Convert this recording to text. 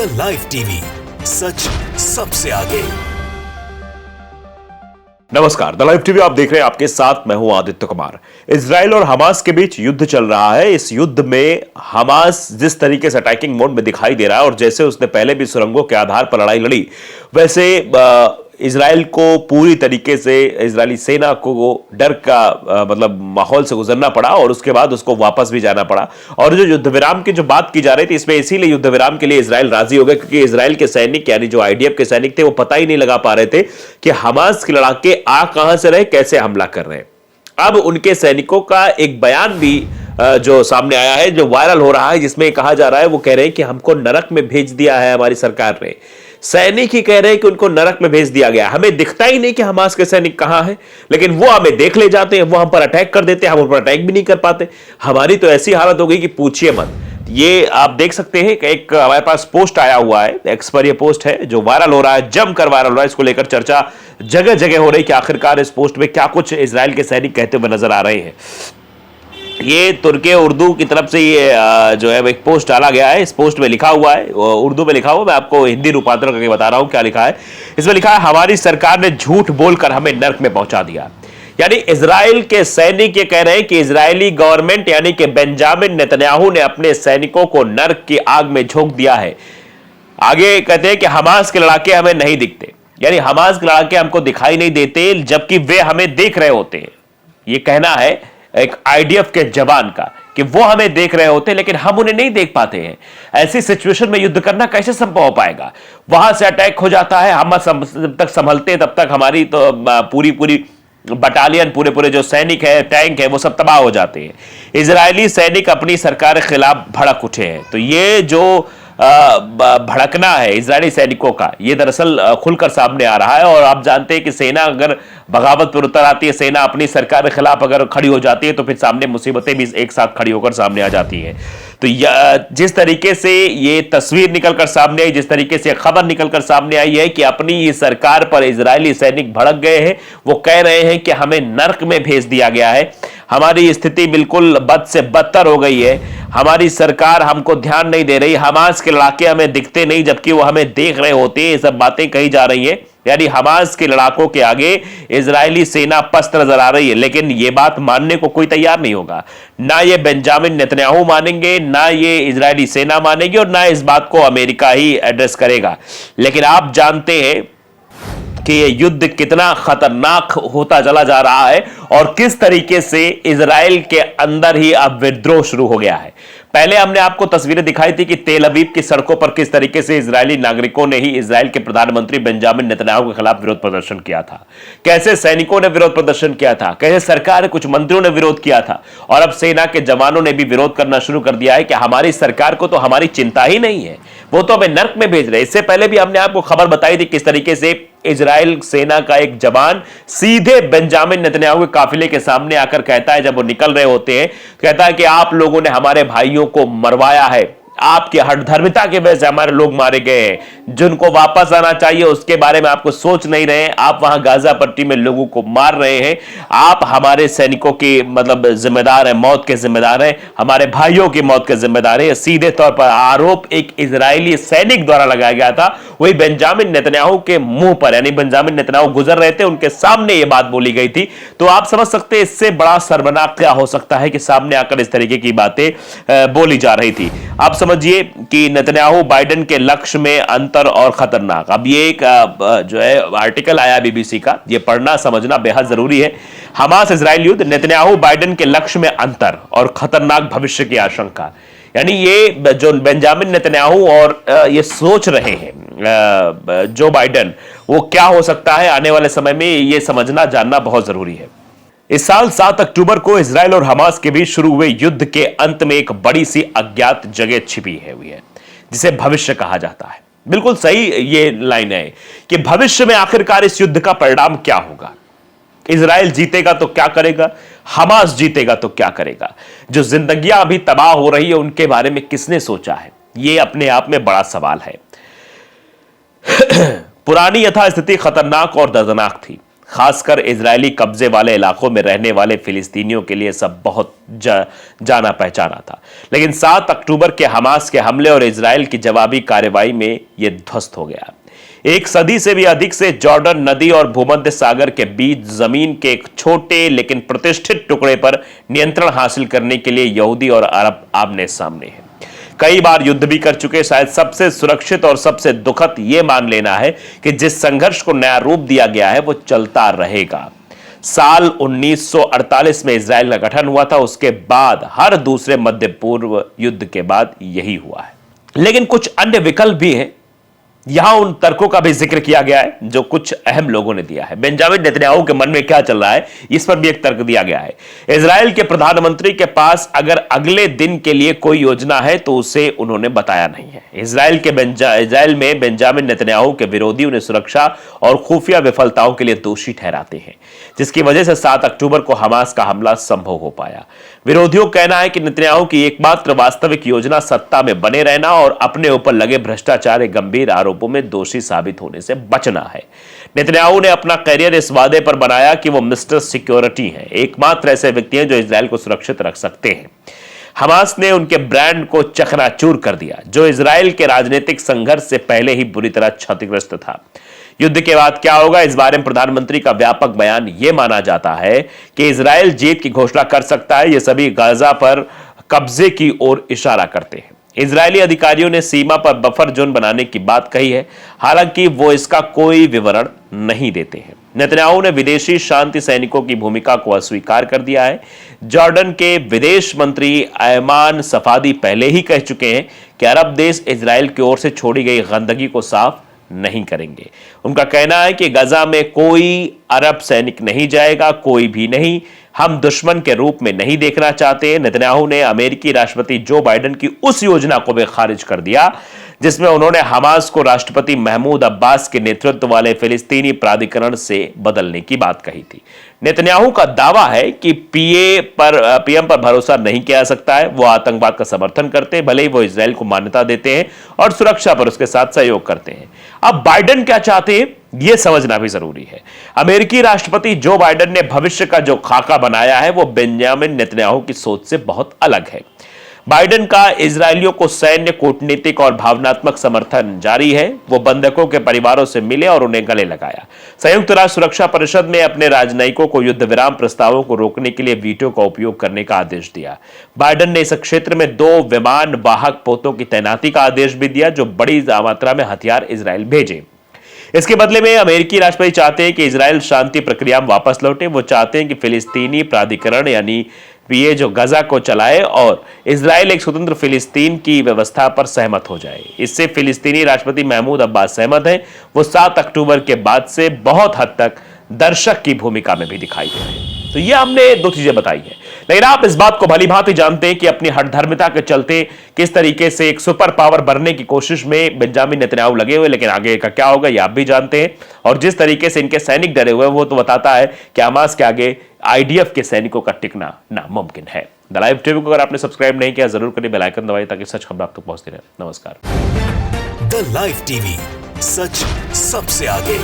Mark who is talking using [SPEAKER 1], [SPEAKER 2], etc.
[SPEAKER 1] The live TV, सच सबसे आगे।
[SPEAKER 2] नमस्कार, द लाइव टीवी आप देख रहे हैं, आपके साथ मैं हूं आदित्य कुमार। इजराइल और हमास के बीच युद्ध चल रहा है। इस युद्ध में हमास जिस तरीके से अटैकिंग मोड में दिखाई दे रहा है और जैसे उसने पहले भी सुरंगों के आधार पर लड़ाई लड़ी, वैसे इजराइल को पूरी तरीके से इजरायली सेना को डर का मतलब माहौल से गुजरना पड़ा और उसके बाद उसको वापस भी जाना पड़ा। और जो युद्ध विराम की जो बात की जा रही थी, इसमें इसीलिए युद्ध विराम के लिए इजराइल राजी हो गया क्योंकि इजराइल के सैनिक यानी जो आईडीएफ के सैनिक थे वो पता ही नहीं लगा पा रहे थे कि हमास के लड़ाके आ कहां से रहे, कैसे हमला कर रहे हैं। अब उनके सैनिकों का एक बयान भी जो सामने आया है, जो वायरल हो रहा है, जिसमें कहा जा रहा है, वो कह रहे हैं कि हमको नरक में भेज दिया है हमारी सरकार ने। सैनिक ही कह रहे हैं कि उनको नरक में भेज दिया गया। हमें दिखता ही नहीं कि हमास के सैनिक कहां हैं, लेकिन वो हमें देख ले जाते हैं, वो हम पर अटैक कर देते हैं, हम उन पर अटैक भी नहीं कर पाते। हमारी तो ऐसी हालत हो गई कि पूछिए मत। ये आप देख सकते हैं कि एक हमारे पास पोस्ट आया हुआ है, एक्स पर ये पोस्ट है जो वायरल हो रहा है, जमकर वायरल हो रहा है। इसको लेकर चर्चा जगह जगह हो रही है कि आखिरकार इस पोस्ट में क्या कुछ इजराइल के सैनिक कहते हुए नजर आ रहे हैं। ये तुर्की उर्दू की तरफ से ये जो है एक पोस्ट डाला गया है। इस पोस्ट में लिखा हुआ है, उर्दू में लिखा हुआ, मैं आपको हिंदी रूपांतरण करके बता रहा हूं क्या लिखा है। इसमें लिखा है, हमारी सरकार ने झूठ बोलकर हमें नर्क में पहुंचा दिया। यानी इजराइल के सैनिक ये कह रहे हैं कि इजरायली गवर्नमेंट यानी कि बेंजामिन नेतन्याहू ने अपने सैनिकों को नर्क की आग में झोंक दिया है। आगे कहते हैं कि हमास के लड़ाके हमें नहीं दिखते, यानी हमास के लड़ाके हमको दिखाई नहीं देते जबकि वे हमें देख रहे होते हैं। ये कहना है एक आईडीएफ के जवान का कि वो हमें देख रहे होते हैं लेकिन हम उन्हें नहीं देख पाते हैं। ऐसी सिचुएशन में युद्ध करना कैसे संभव हो पाएगा? वहां से अटैक हो जाता है, हम जब तक संभलते हैं तब तक हमारी तो पूरी बटालियन, पूरे जो सैनिक है, टैंक है, वो सब तबाह हो जाते हैं। इजरायली सैनिक अपनी सरकार के खिलाफ भड़क उठे हैं। तो ये जो भड़कना है इजरायली सैनिकों का, ये दरअसल खुलकर सामने आ रहा है। और आप जानते हैं कि सेना अगर बगावत पर उतर आती है, सेना अपनी सरकार के खिलाफ अगर खड़ी हो जाती है तो फिर सामने मुसीबतें भी एक साथ खड़ी होकर सामने आ जाती हैं। तो जिस तरीके से ये तस्वीर निकलकर सामने आई, जिस तरीके से खबर निकलकर सामने आई है कि अपनी सरकार पर इजरायली सैनिक भड़क गए हैं, वो कह रहे हैं कि हमें नर्क में भेज दिया गया है, हमारी स्थिति बिल्कुल बद से बदतर हो गई है, हमारी सरकार हमको ध्यान नहीं दे रही, हमास के लड़ाके हमें दिखते नहीं जबकि वो हमें देख रहे होते हैं। ये सब बातें कही जा रही हैं। यानी हमास के लड़ाकों के आगे इजरायली सेना पस्त नजर आ रही है। लेकिन ये बात मानने को कोई तैयार नहीं होगा। ना ये बेंजामिन नेतन्याहू मानेंगे, ना ये इजरायली सेना मानेगी और ना इस बात को अमेरिका ही एड्रेस करेगा। लेकिन आप जानते हैं कि ये युद्ध कितना खतरनाक होता चला जा रहा है और किस तरीके से इजराइल के अंदर ही अब विद्रोह शुरू हो गया है। पहले हमने आपको तस्वीरें दिखाई थी कि तेल अवीव की सड़कों पर किस तरीके से इजरायली नागरिकों ने ही इजराइल के प्रधानमंत्री बेंजामिन नेतन्याहू के खिलाफ विरोध प्रदर्शन किया था, कैसे सैनिकों ने विरोध प्रदर्शन किया था, कैसे सरकार कुछ मंत्रियों ने विरोध किया था और अब सेना के जवानों ने भी विरोध करना शुरू कर दिया है कि हमारी सरकार को तो हमारी चिंता ही नहीं है, वो तो हमें नर्क में भेज रहे। इससे पहले भी हमने आपको खबर बताई थी किस तरीके से इजराइल सेना का एक जवान सीधे बेंजामिन नेतन्याहू के काफिले के सामने आकर कहता है, जब वो निकल रहे होते हैं, कहता है कि आप लोगों ने हमारे भाइयों को मरवाया है, आपकी हठधर्मिता की वजह से हमारे लोग मारे गए हैं, जिनको वापस आना चाहिए उसके बारे में आपको सोच नहीं रहे। आप वहां गाजा पट्टी में लोगों को मार रहे हैं, आप हमारे सैनिकों की मतलब जिम्मेदार हैं, मौत के जिम्मेदार हैं, हमारे भाइयों की मौत के जिम्मेदार हैं। सीधे तौर पर आरोप एक इजरायली सैनिक द्वारा लगाया गया था, वही बेंजामिन नेतन्याहू के मुंह पर, यानी बेंजामिन नेतन्याहू गुजर रहे थे, उनके सामने यह बात बोली गई थी। तो आप समझ सकते हैं इससे बड़ा सर्वनाक क्या हो सकता है कि सामने आकर इस तरीके की बातें बोली जा रही थी। आप समझिए कि नेतन्याहू बाइडेन के लक्ष्य में अंतर और खतरनाक। अब ये एक जो है आर्टिकल आया बीबीसी का, ये पढ़ना समझना बेहद जरूरी है। हमास इजराइल युद्ध, नेतन्याहू बाइडेन के लक्ष्य में अंतर और खतरनाक भविष्य की आशंका। यानी ये जो बेंजामिन नेतन्याहू और ये सोच रहे हैं जो बाइडेन, वो क्या हो सकता है आने वाले समय में, ये समझना जानना बहुत जरूरी है। इस साल 7 अक्टूबर को इजराइल और हमास के बीच शुरू हुए युद्ध के अंत में एक बड़ी सी अज्ञात जगह छिपी हुई है जिसे भविष्य कहा जाता है। बिल्कुल सही ये लाइन है कि भविष्य में आखिरकार इस युद्ध का परिणाम क्या होगा। इजराइल जीतेगा तो क्या करेगा, हमास जीतेगा तो क्या करेगा। जो जिंदगियां अभी तबाह हो रही है उनके बारे में किसने सोचा है, यह अपने आप में बड़ा सवाल है। पुरानी यथास्थिति खतरनाक और दर्दनाक थी। खासकर इजरायली कब्जे वाले इलाकों में रहने वाले फिलिस्तीनियों के लिए सब बहुत जाना पहचाना था। लेकिन 7 अक्टूबर के हमास के हमले और इजरायल की जवाबी कार्रवाई में यह ध्वस्त हो गया। एक सदी से भी अधिक से जॉर्डन नदी और भूमध्य सागर के बीच जमीन के एक छोटे लेकिन प्रतिष्ठित टुकड़े पर नियंत्रण हासिल करने के लिए यहूदी और अरब आमने सामने हैं। कई बार युद्ध भी कर चुके। शायद सबसे सुरक्षित और सबसे दुखद यह मान लेना है कि जिस संघर्ष को नया रूप दिया गया है वो चलता रहेगा। साल 1948 में इजराइल का गठन हुआ था, उसके बाद हर दूसरे मध्य पूर्व युद्ध के बाद यही हुआ है। लेकिन कुछ अन्य विकल्प भी हैं। यहां उन तर्कों का भी जिक्र किया गया है जो कुछ अहम लोगों ने दिया है। बेंजामिन नेतन्याहू के मन में क्या चल रहा है, इस पर भी एक तर्क दिया गया है। इजराइल के प्रधानमंत्री के पास अगर अगले दिन के लिए कोई योजना है तो उसे उन्होंने बताया नहीं है। इजराइल में बेंजामिन नेतन्याहू के विरोधी उन्हें सुरक्षा और खुफिया विफलताओं के लिए दोषी ठहराते हैं, जिसकी वजह से 7 अक्टूबर को हमास का हमला संभव हो पाया। विरोधियों का कहना है कि नेतन्याहू की एकमात्र वास्तविक योजना सत्ता में बने रहना और अपने ऊपर लगे भ्रष्टाचार के गंभीर आरोपों में दोषी साबित होने से बचना है। नेतन्याहू ने अपना करियर इस वादे पर बनाया कि वो मिस्टर सिक्योरिटी हैं, एकमात्र ऐसे व्यक्ति हैं जो इजराइल को सुरक्षित रख सकते हैं। हमास ने उनके ब्रांड को चकनाचूर कर दिया, जो इजराइल के राजनीतिक संघर्ष से पहले ही बुरी तरह क्षतिग्रस्त था। युद्ध के बाद क्या होगा, इस बारे में प्रधानमंत्री का व्यापक बयान यह माना जाता है कि इजराइल जीत की घोषणा कर सकता है। ये सभी गाजा पर कब्जे की ओर इशारा करते हैं। इजरायली अधिकारियों ने सीमा पर बफर जोन बनाने की बात कही है, हालांकि वो इसका कोई विवरण नहीं देते हैं। नेतन्याहू ने विदेशी शांति सैनिकों की भूमिका को अस्वीकार कर दिया है। जॉर्डन के विदेश मंत्री अयमान सफादी पहले ही कह चुके हैं कि अरब देश इजराइल की ओर से छोड़ी गई गंदगी को साफ नहीं करेंगे। उनका कहना है कि गजा में कोई अरब सैनिक नहीं जाएगा, कोई भी नहीं। हम दुश्मन के रूप में नहीं देखना चाहते। नेतन्याहू ने अमेरिकी राष्ट्रपति जो बाइडेन की उस योजना को भी खारिज कर दिया जिसमें उन्होंने हमास को राष्ट्रपति महमूद अब्बास के नेतृत्व वाले फिलिस्तीनी प्राधिकरण से बदलने की बात कही थी। नेतन्याहू का दावा है कि पीएम पर भरोसा नहीं किया जा सकता है। वो आतंकवाद का समर्थन करते हैं, भले ही वो इजराइल को मान्यता देते हैं और सुरक्षा पर उसके साथ सहयोग करते हैं। अब बाइडेन क्या चाहते हैं यह समझना भी जरूरी है। अमेरिकी राष्ट्रपति जो बाइडेन ने भविष्य का जो खाका बनाया है वो बेंजामिन नेतन्याहू की सोच से बहुत अलग है। बाइडेन का इजरायलियों को सैन्य, कूटनीतिक और भावनात्मक समर्थन जारी है। वो बंधकों के परिवारों से मिले और उन्हें गले लगाया। संयुक्त राष्ट्र सुरक्षा परिषद में अपने राजनयिकों को युद्ध विराम प्रस्तावों को रोकने के लिए वीटो का उपयोग करने का आदेश दिया। बाइडेन ने इस क्षेत्र में 2 विमान वाहक पोतों की तैनाती का आदेश भी दिया जो बड़ी मात्रा में हथियार इजराइल भेजे। इसके बदले में अमेरिकी राष्ट्रपति चाहते हैं कि इजराइल शांति प्रक्रिया में वापस लौटे। वो चाहते हैं कि फिलिस्तीनी प्राधिकरण यानी ये जो गजा को चलाए और इजराइल एक स्वतंत्र फिलिस्तीन की व्यवस्था पर सहमत हो जाए। इससे फिलिस्तीनी राष्ट्रपति महमूद अब्बास सहमत हैं। वो 7 अक्टूबर के बाद से बहुत हद तक दर्शक की भूमिका में भी दिखाई दे रहे हैं। तो ये हमने 2 चीजें बताई हैं, लेकिन आप इस बात को भली भांति जानते हैं कि अपनी हठधर्मिता के चलते किस तरीके से एक सुपर पावर बनने की कोशिश में बेंजामिन नेतन्याहू लगे हुए। लेकिन आगे का क्या होगा ये आप भी जानते हैं। और जिस तरीके से इनके सैनिक डरे हुए वो तो बताता है कि हमास के आगे आईडीएफ के सैनिकों का टिकना नामुमकिन है। द लाइव टीवी को अगर आपने सब्सक्राइब नहीं किया जरूर करिए, बेल आइकन दबाइए ताकि सच खबर आप तक पहुंचती रहे। नमस्कार।
[SPEAKER 1] द लाइव टीवी, सच सबसे आगे।